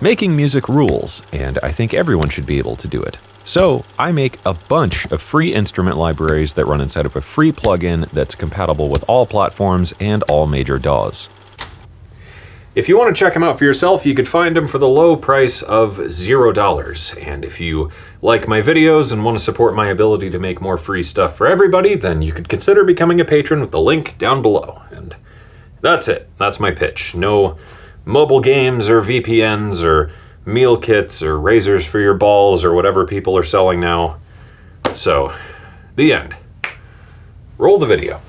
Making music rules, and I think everyone should be able to do it. So I make a bunch of free instrument libraries that run inside of a free plugin that's compatible with all platforms and all major DAWs. If you want to check them out for yourself, you could find them for the low price of $0. And if you like my videos and want to support my ability to make more free stuff for everybody, then you could consider becoming a patron with the link down below. And that's it. That's my pitch. No mobile games or VPNs or meal kits or razors for your balls or whatever people are selling now. So, the end. Roll the video.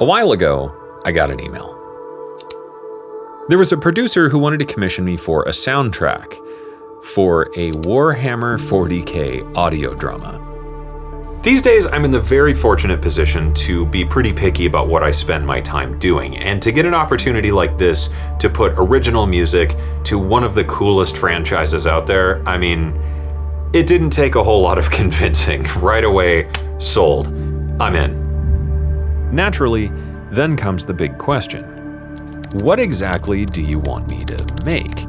A while ago, I got an email. There was a producer who wanted to commission me for a soundtrack for a Warhammer 40k audio drama. These days, I'm in the very fortunate position to be pretty picky about what I spend my time doing, and to get an opportunity like this to put original music to one of the coolest franchises out there, I mean, it didn't take a whole lot of convincing. Right away, sold. I'm in. Naturally, then comes the big question. What exactly do you want me to make?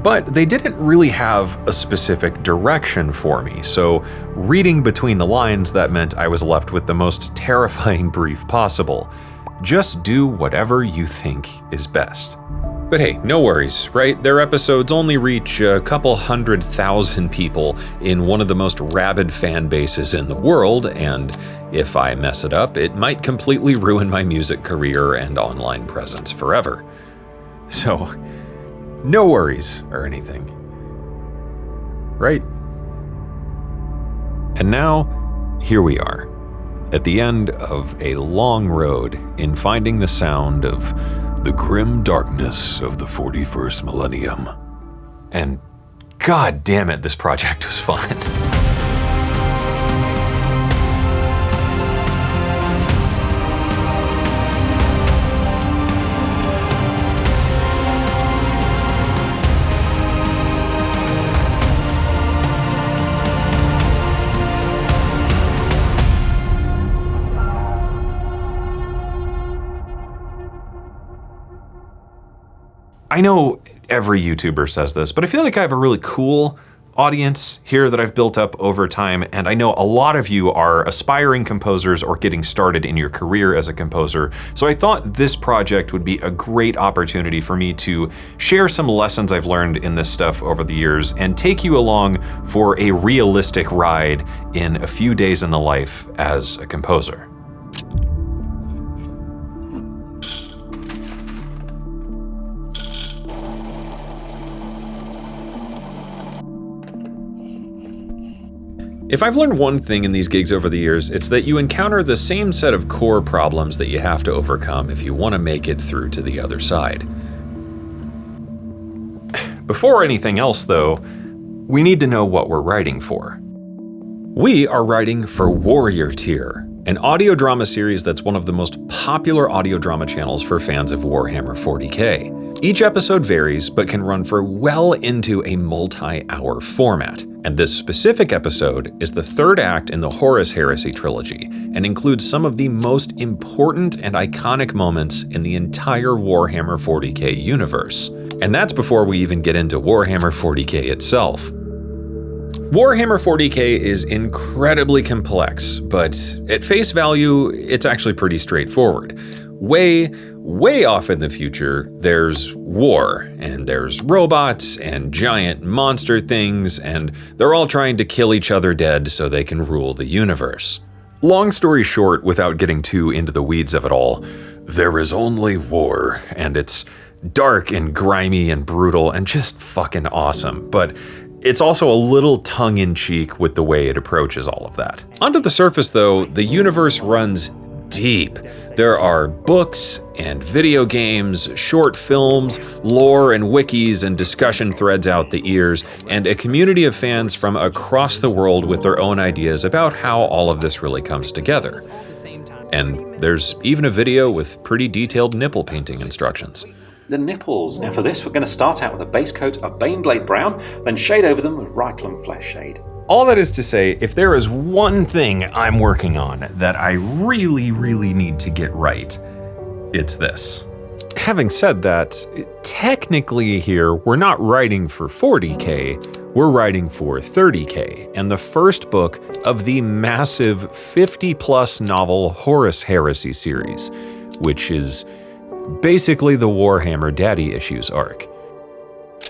But they didn't really have a specific direction for me, so reading between the lines, that meant I was left with the most terrifying brief possible. Just do whatever you think is best. But hey, no worries, right? Their episodes only reach a couple 100,000 people in one of the most rabid fan bases in the world, and if I mess it up, it might completely ruin my music career and online presence forever. So, no worries or anything. Right? And now, here we are, at the end of a long road in finding the sound of the grim darkness of the 41st millennium. And god damn it, this project was fun. I know every YouTuber says this, but I feel like I have a really cool audience here that I've built up over time, and I know a lot of you are aspiring composers or getting started in your career as a composer, so I thought this project would be a great opportunity for me to share some lessons I've learned in this stuff over the years and take you along for a realistic ride in a few days in the life as a composer. If I've learned one thing in these gigs over the years, it's that you encounter the same set of core problems that you have to overcome if you want to make it through to the other side. Before anything else, though, we need to know what we're writing for. We are writing for Warrior Tier, an audio drama series that's one of the most popular audio drama channels for fans of Warhammer 40k. Each episode varies, but can run for well into a multi-hour format. And this specific episode is the third act in the Horus Heresy trilogy, and includes some of the most important and iconic moments in the entire Warhammer 40k universe. And that's before we even get into Warhammer 40k itself. Warhammer 40k is incredibly complex, but at face value, it's actually pretty straightforward. Way off in the future, there's war, and there's robots and giant monster things, and they're all trying to kill each other dead so they can rule the universe. Long story short, without getting too into the weeds of it all, there is only war, and it's dark and grimy and brutal and just fucking awesome, but it's also a little tongue-in-cheek with the way it approaches all of that. Under the surface, though, the universe runs deep. There are books and video games, short films, lore and wikis and discussion threads out the ears, and a community of fans from across the world with their own ideas about how all of this really comes together. And there's even a video with pretty detailed nipple painting instructions. The nipples. Now for this, we're going to start out with a base coat of Baneblade Brown, then shade over them with Reikland Flesh Shade. All that is to say, if there is one thing I'm working on that I really, really need to get right, it's this. Having said that, technically here, we're not writing for 40K, we're writing for 30K, and the first book of the massive 50-plus novel Horus Heresy series, which is basically the Warhammer Daddy Issues arc.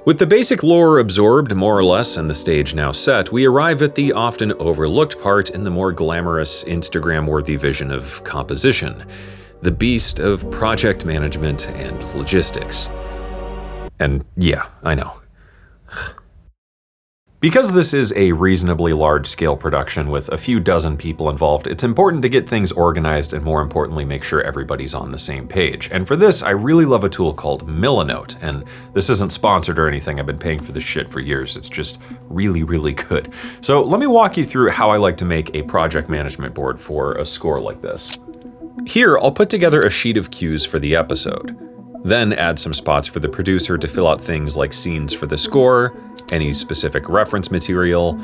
With the basic lore absorbed more or less and the stage now set, we arrive at the often overlooked part in the more glamorous, Instagram-worthy vision of composition, the beast of project management and logistics. And yeah, I know. Because this is a reasonably large-scale production with a few dozen people involved, it's important to get things organized and more importantly make sure everybody's on the same page. And for this, I really love a tool called Milanote, and this isn't sponsored or anything, I've been paying for this shit for years, it's just really, really good. So let me walk you through how I like to make a project management board for a score like this. Here, I'll put together a sheet of cues for the episode, then add some spots for the producer to fill out things like scenes for the score, any specific reference material,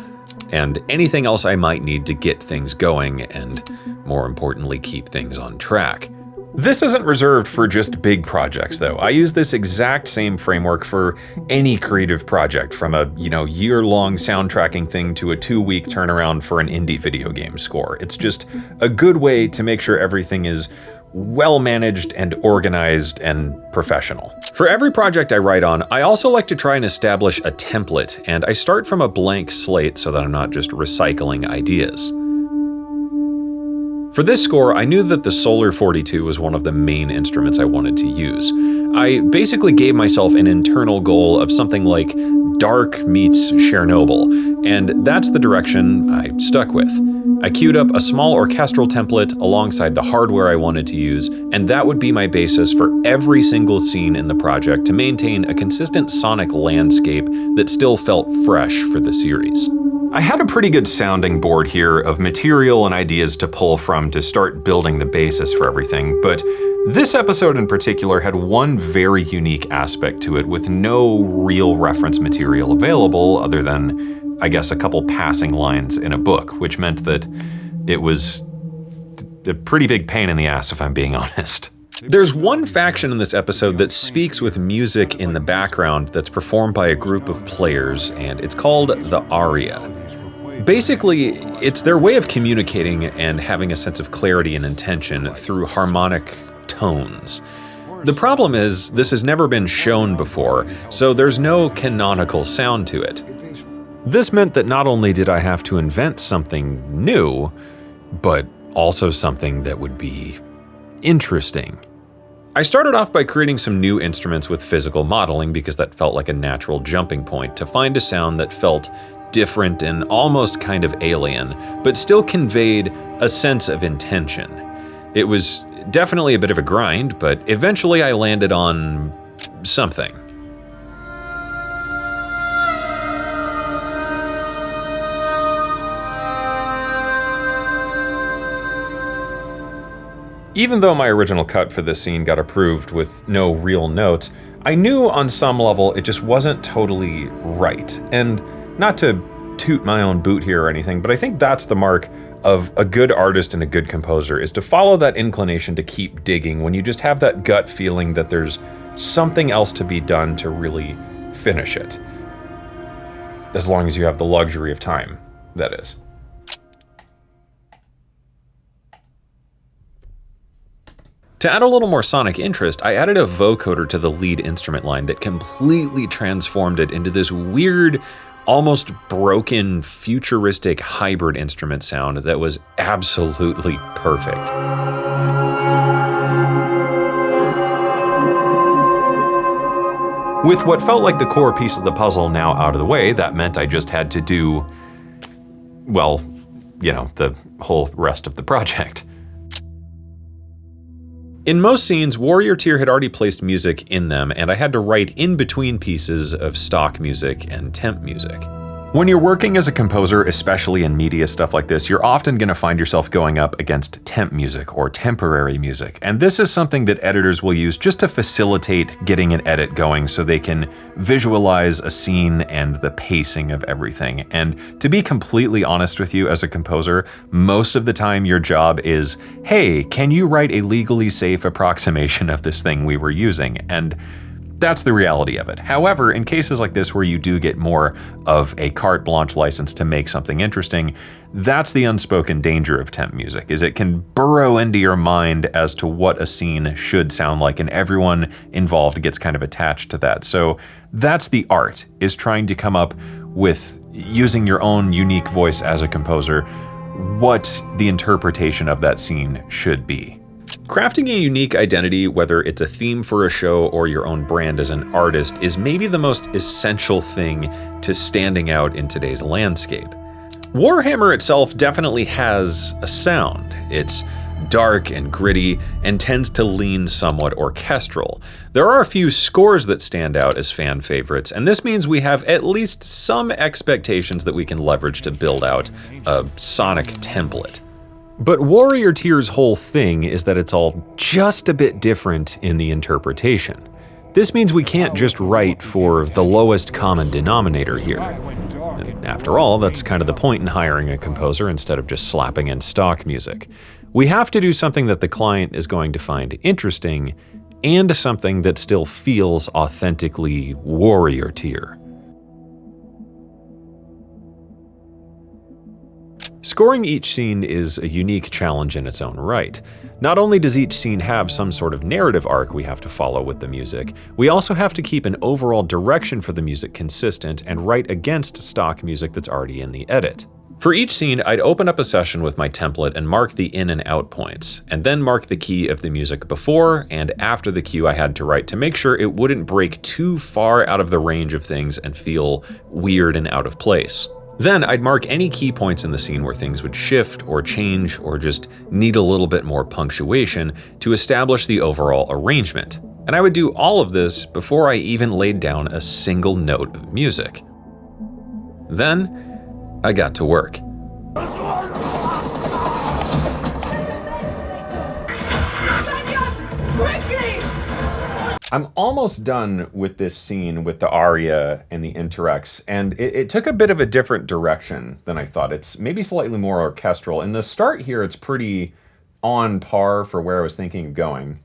and anything else I might need to get things going and, more importantly, keep things on track. This isn't reserved for just big projects, though. I use this exact same framework for any creative project, from a, year-long soundtracking thing to a 2-week turnaround for an indie video game score. It's just a good way to make sure everything is well-managed and organized and professional. For every project I write on, I also like to try and establish a template, and I start from a blank slate so that I'm not just recycling ideas. For this score, I knew that the Solar 42 was one of the main instruments I wanted to use. I basically gave myself an internal goal of something like dark meets Chernobyl, and that's the direction I stuck with. I queued up a small orchestral template alongside the hardware I wanted to use, and that would be my basis for every single scene in the project to maintain a consistent sonic landscape that still felt fresh for the series. I had a pretty good sounding board here of material and ideas to pull from to start building the basis for everything, but this episode in particular had one very unique aspect to it with no real reference material available other than, I guess, a couple passing lines in a book, which meant that it was a pretty big pain in the ass if I'm being honest. There's one faction in this episode that speaks with music in the background that's performed by a group of players, and it's called the Aria. Basically, it's their way of communicating and having a sense of clarity and intention through harmonic tones. The problem is, this has never been shown before, so there's no canonical sound to it. This meant that not only did I have to invent something new, but also something that would be interesting. I started off by creating some new instruments with physical modeling because that felt like a natural jumping point to find a sound that felt different and almost kind of alien, but still conveyed a sense of intention. It was definitely a bit of a grind, but eventually I landed on something. Even though my original cut for this scene got approved with no real notes, I knew on some level it just wasn't totally right. And not to toot my own boot here or anything, but I think that's the mark of a good artist and a good composer, is to follow that inclination to keep digging when you just have that gut feeling that there's something else to be done to really finish it. As long as you have the luxury of time, that is. To add a little more sonic interest, I added a vocoder to the lead instrument line that completely transformed it into this weird, almost broken, futuristic hybrid instrument sound that was absolutely perfect. With what felt like the core piece of the puzzle now out of the way, that meant I just had to do, well, the whole rest of the project. In most scenes, Warrior Tier had already placed music in them, and I had to write in between pieces of stock music and temp music. When you're working as a composer, especially in media stuff like this, you're often going to find yourself going up against temp music or temporary music. And this is something that editors will use just to facilitate getting an edit going so they can visualize a scene and the pacing of everything. And to be completely honest with you as a composer, most of the time your job is, hey, can you write a legally safe approximation of this thing we were using? And that's the reality of it. However, in cases like this where you do get more of a carte blanche license to make something interesting, that's the unspoken danger of temp music, is it can burrow into your mind as to what a scene should sound like, and everyone involved gets kind of attached to that. So that's the art, is trying to come up with, using your own unique voice as a composer, what the interpretation of that scene should be. Crafting a unique identity, whether it's a theme for a show or your own brand as an artist, is maybe the most essential thing to standing out in today's landscape. Warhammer itself definitely has a sound. It's dark and gritty and tends to lean somewhat orchestral. There are a few scores that stand out as fan favorites, and this means we have at least some expectations that we can leverage to build out a sonic template. But Warrior Tier's whole thing is that it's all just a bit different in the interpretation. This means we can't just write for the lowest common denominator here. And after all, that's kind of the point in hiring a composer instead of just slapping in stock music. We have to do something that the client is going to find interesting, and something that still feels authentically Warrior Tier. Scoring each scene is a unique challenge in its own right. Not only does each scene have some sort of narrative arc we have to follow with the music, we also have to keep an overall direction for the music consistent and write against stock music that's already in the edit. For each scene, I'd open up a session with my template and mark the in and out points, and then mark the key of the music before and after the cue I had to write to make sure it wouldn't break too far out of the range of things and feel weird and out of place. Then I'd mark any key points in the scene where things would shift or change or just need a little bit more punctuation to establish the overall arrangement. And I would do all of this before I even laid down a single note of music. Then I got to work. I'm almost done with this scene with the aria and the interrex, and it took a bit of a different direction than I thought. It's maybe slightly more orchestral. In the start here, it's pretty on par for where I was thinking of going.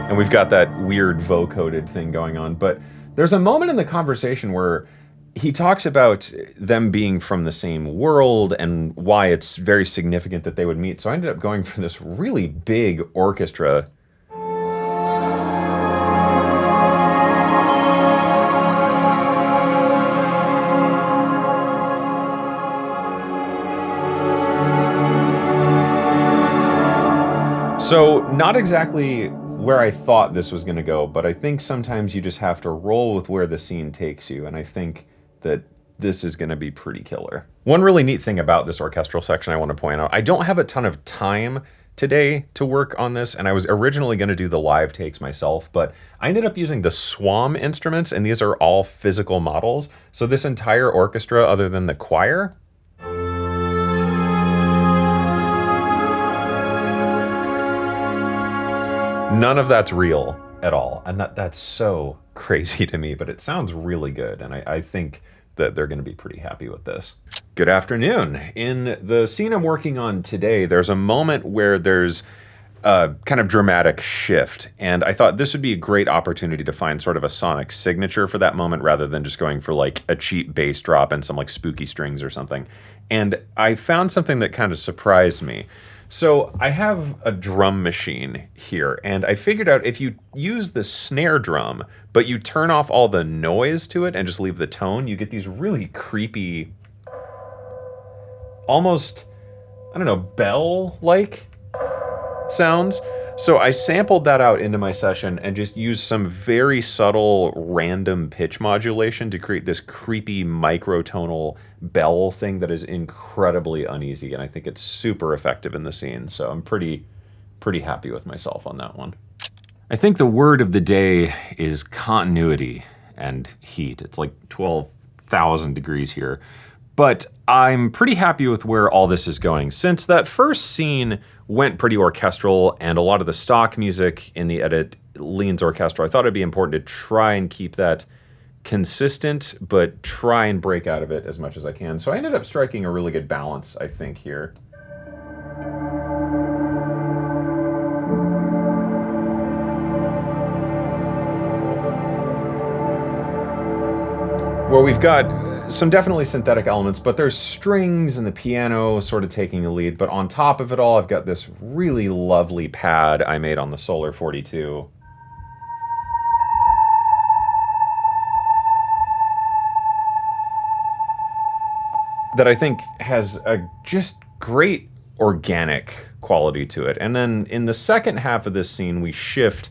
And we've got that weird vocoded thing going on, but there's a moment in the conversation where he talks about them being from the same world and why it's very significant that they would meet. So I ended up going for this really big orchestra. So not exactly where I thought this was going to go, but I think sometimes you just have to roll with where the scene takes you, and I think that this is going to be pretty killer. One really neat thing about this orchestral section I want to point out, I don't have a ton of time today to work on this, and I was originally going to do the live takes myself, but I ended up using the SWAM instruments, and these are all physical models. So this entire orchestra, other than the choir, none of that's real at all. And that's so crazy to me, but it sounds really good. And I think that they're going to be pretty happy with this. Good afternoon. In the scene I'm working on today, there's a moment where there's a kind of dramatic shift. And I thought this would be a great opportunity to find sort of a sonic signature for that moment rather than just going for like a cheap bass drop and some like spooky strings or something. And I found something that kind of surprised me. So I have a drum machine here, and I figured out if you use the snare drum, but you turn off all the noise to it and just leave the tone, you get these really creepy, almost, I don't know, bell-like sounds. So I sampled that out into my session and just used some very subtle random pitch modulation to create this creepy microtonal bell thing that is incredibly uneasy, and I think it's super effective in the scene. So I'm pretty pretty happy with myself on that one. I think the word of the day is continuity and heat. It's like 12,000 degrees here. But I'm pretty happy with where all this is going. Since that first scene went pretty orchestral and a lot of the stock music in the edit leans orchestral, I thought it'd be important to try and keep that consistent, but try and break out of it as much as I can. So I ended up striking a really good balance, I think, here. Where we've got some definitely synthetic elements, but there's strings and the piano sort of taking the lead. But on top of it all, I've got this really lovely pad I made on the Solar 42. That I think has a just great organic quality to it. And then in the second half of this scene, we shift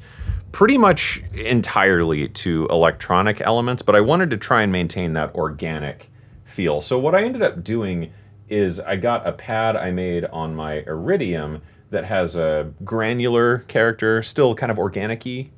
pretty much entirely to electronic elements, but I wanted to try and maintain that organic feel. So what I ended up doing is I got a pad I made on my Iridium that has a granular character, still kind of organic-y.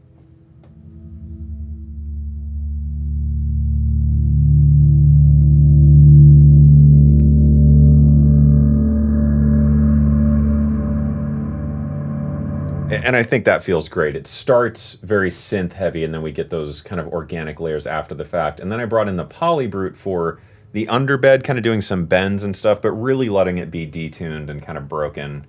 And I think that feels great. It starts very synth heavy, and then we get those kind of organic layers after the fact. And then I brought in the Polybrute for the underbed, kind of doing some bends and stuff, but really letting it be detuned and kind of broken.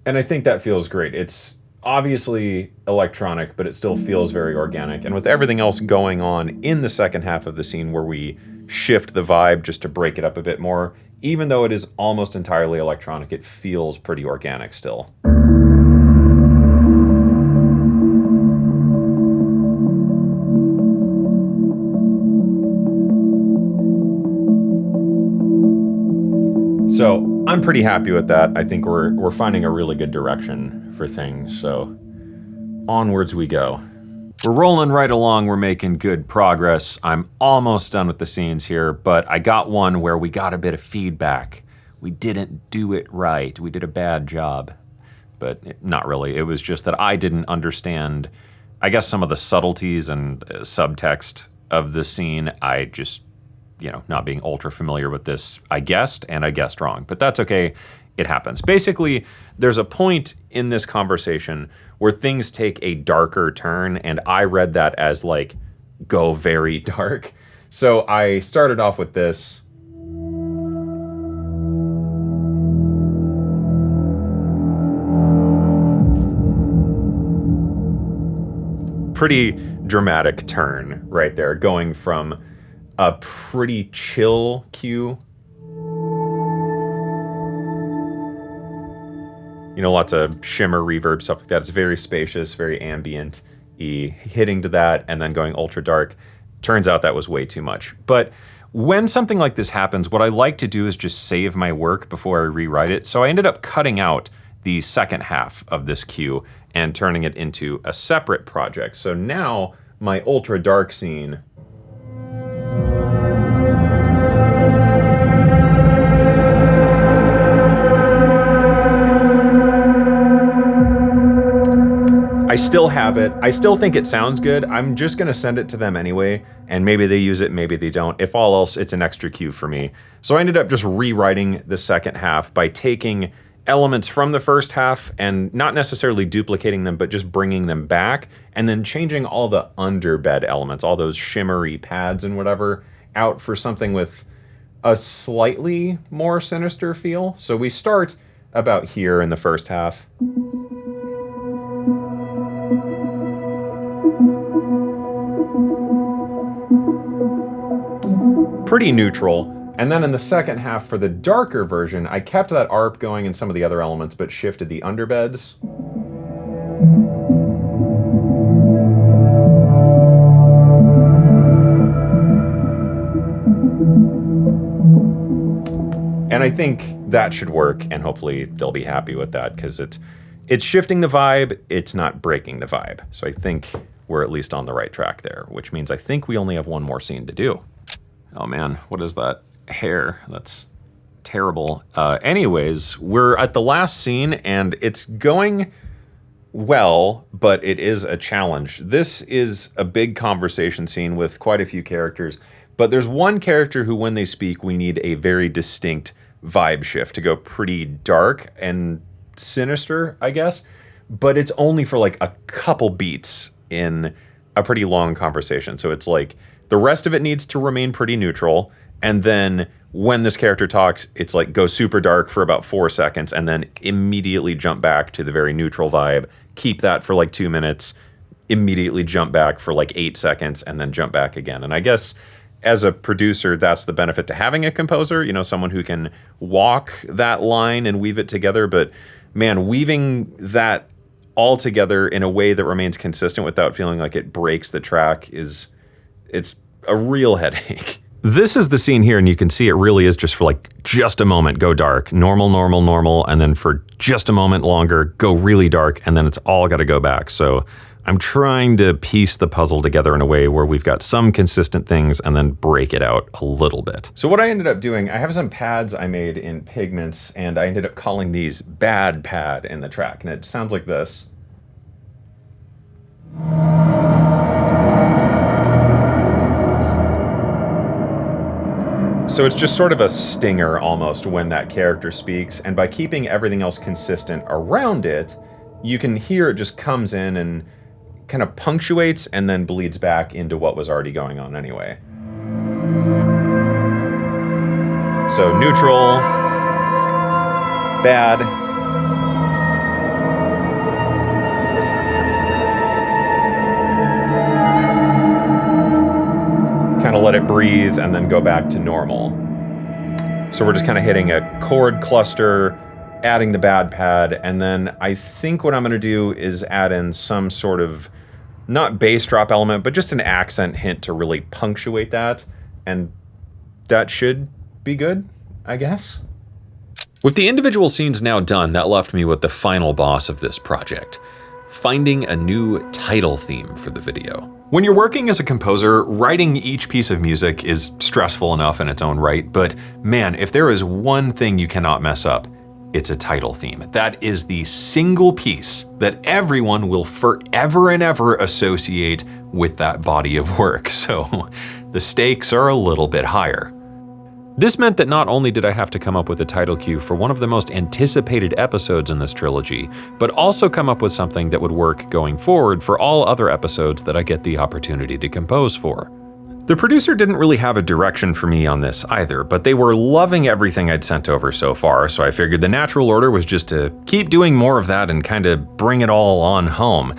And I think that feels great. It's obviously electronic, but it still feels very organic. And with everything else going on in the second half of the scene where we shift the vibe just to break it up a bit more, even though it is almost entirely electronic, it feels pretty organic still. So I'm pretty happy with that. I think we're finding a really good direction for things, so onwards we go. We're rolling right along, we're making good progress. I'm almost done with the scenes here, but I got one where we got a bit of feedback. We didn't do it right, we did a bad job. But not really, it was just that I didn't understand, I guess, some of the subtleties and subtext of the scene. I just, not being ultra familiar with this, I guessed, and I guessed wrong. But that's okay, it happens. Basically, there's a point in this conversation where things take a darker turn, and I read that as like, go very dark. So I started off with this. Pretty dramatic turn right there, going from a pretty chill cue. Lots of shimmer, reverb, stuff like that. It's very spacious, very ambient-y, hitting to that and then going ultra dark. Turns out that was way too much. But when something like this happens, what I like to do is just save my work before I rewrite it. So I ended up cutting out the second half of this cue and turning it into a separate project. So now my ultra dark scene I still have it. I still think it sounds good. I'm just gonna send it to them anyway, and maybe they use it, maybe they don't. If all else, it's an extra cue for me. So I ended up just rewriting the second half by taking elements from the first half and not necessarily duplicating them, but just bringing them back, and then changing all the underbed elements, all those shimmery pads and whatever, out for something with a slightly more sinister feel. So we start about here in the first half. Pretty neutral. And then in the second half, for the darker version, I kept that ARP going and some of the other elements, but shifted the underbeds. And I think that should work, and hopefully they'll be happy with that, because it's shifting the vibe, it's not breaking the vibe. So I think we're at least on the right track there, which means I think we only have one more scene to do. Oh man, what is that? Hair. That's terrible. Anyways, we're at the last scene and it's going well, but it is a challenge. This is a big conversation scene with quite a few characters, but there's one character who, when they speak, we need a very distinct vibe shift to go pretty dark and sinister, I guess. But it's only for like a couple beats in a pretty long conversation. So it's like the rest of it needs to remain pretty neutral. And then when this character talks, it's like go super dark for about 4 seconds and then immediately jump back to the very neutral vibe. Keep that for like 2 minutes, immediately jump back for like 8 seconds and then jump back again. And I guess as a producer, that's the benefit to having a composer, you know, someone who can walk that line and weave it together. But man, weaving that all together in a way that remains consistent without feeling like it breaks the track it's a real headache. This is the scene here, and you can see it really is just for like just a moment, go dark, normal, normal, normal, and then for just a moment longer, go really dark, and then it's all got to go back. So I'm trying to piece the puzzle together in a way where we've got some consistent things and then break it out a little bit. So what I ended up doing, I have some pads I made in pigments, and I ended up calling these bad pad in the track, and it sounds like this. So it's just sort of a stinger almost when that character speaks, and by keeping everything else consistent around it, you can hear it just comes in and kind of punctuates and then bleeds back into what was already going on anyway. So neutral, bad, kind of let it breathe and then go back to normal. So we're just kind of hitting a chord cluster, adding the bad pad, and then I think what I'm going to do is add in some sort of, not bass drop element, but just an accent hint to really punctuate that, and that should be good, I guess. With the individual scenes now done, that left me with the final boss of this project: finding a new title theme for the video. When you're working as a composer, writing each piece of music is stressful enough in its own right, but man, if there is one thing you cannot mess up, it's a title theme. That is the single piece that everyone will forever and ever associate with that body of work, so the stakes are a little bit higher. This meant that not only did I have to come up with a title cue for one of the most anticipated episodes in this trilogy, but also come up with something that would work going forward for all other episodes that I get the opportunity to compose for. The producer didn't really have a direction for me on this either, but they were loving everything I'd sent over so far, so I figured the natural order was just to keep doing more of that and kind of bring it all on home.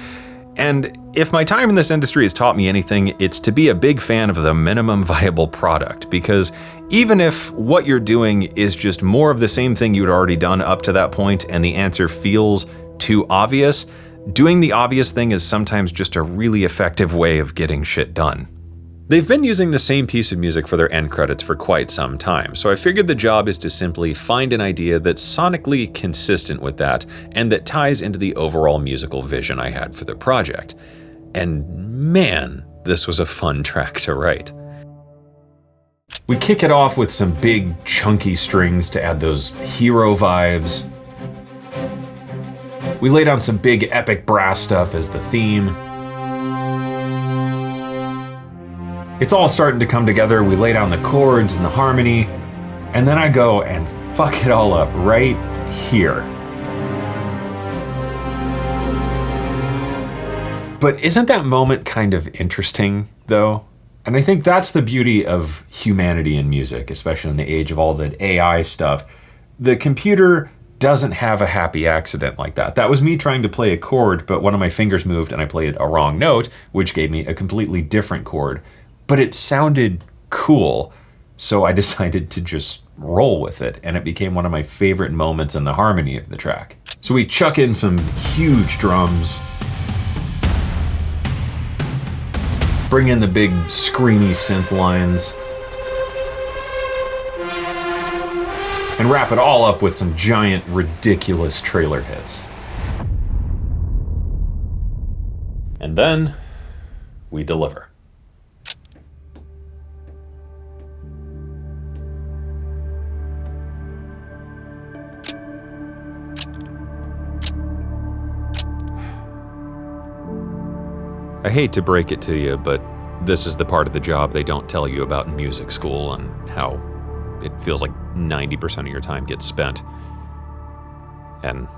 And if my time in this industry has taught me anything, it's to be a big fan of the minimum viable product, because even if what you're doing is just more of the same thing you'd already done up to that point and the answer feels too obvious, doing the obvious thing is sometimes just a really effective way of getting shit done. They've been using the same piece of music for their end credits for quite some time, so I figured the job is to simply find an idea that's sonically consistent with that and that ties into the overall musical vision I had for the project. And man, this was a fun track to write. We kick it off with some big chunky strings to add those hero vibes. We lay down some big epic brass stuff as the theme. It's all starting to come together. We lay down the chords and the harmony, and then I go and fuck it all up right here. But isn't that moment kind of interesting, though? And I think that's the beauty of humanity in music, especially in the age of all the AI stuff. The computer doesn't have a happy accident like that. That was me trying to play a chord, but one of my fingers moved and I played a wrong note, which gave me a completely different chord. But it sounded cool, so I decided to just roll with it, and it became one of my favorite moments in the harmony of the track. So we chuck in some huge drums, bring in the big screamy synth lines, and wrap it all up with some giant, ridiculous trailer hits. And then we deliver. I hate to break it to you, but this is the part of the job they don't tell you about in music school, and how it feels like 90% of your time gets spent. And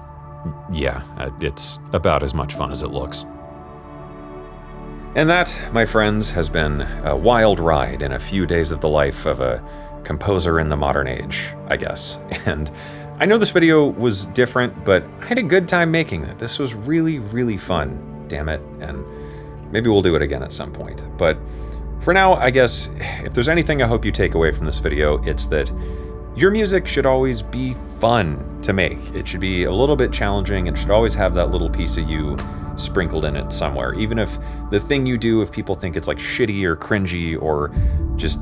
yeah, it's about as much fun as it looks. And that, my friends, has been a wild ride in a few days of the life of a composer in the modern age, I guess. And I know this video was different, but I had a good time making it. This was really, really fun, damn it. And maybe we'll do it again at some point. But for now, I guess, if there's anything I hope you take away from this video, it's that your music should always be fun to make. It should be a little bit challenging. It should always have that little piece of you sprinkled in it somewhere. Even if the thing you do, if people think it's like shitty or cringy or just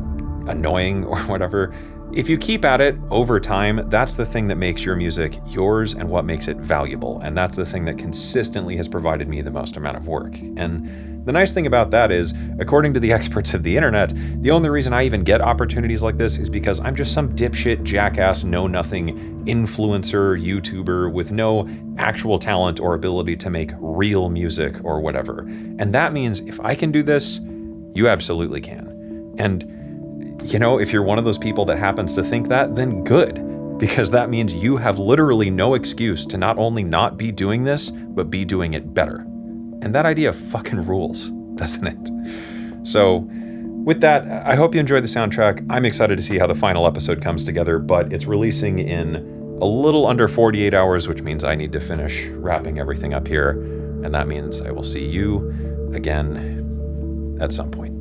annoying or whatever, if you keep at it over time, that's the thing that makes your music yours and what makes it valuable. And that's the thing that consistently has provided me the most amount of work. And the nice thing about that is, according to the experts of the internet, the only reason I even get opportunities like this is because I'm just some dipshit, jackass, know-nothing influencer, YouTuber with no actual talent or ability to make real music or whatever. And that means if I can do this, you absolutely can. And you know, if you're one of those people that happens to think that, then good, because that means you have literally no excuse to not only not be doing this, but be doing it better. And that idea fucking rules, doesn't it? So with that, I hope you enjoyed the soundtrack. I'm excited to see how the final episode comes together, but it's releasing in a little under 48 hours, which means I need to finish wrapping everything up here. And that means I will see you again at some point.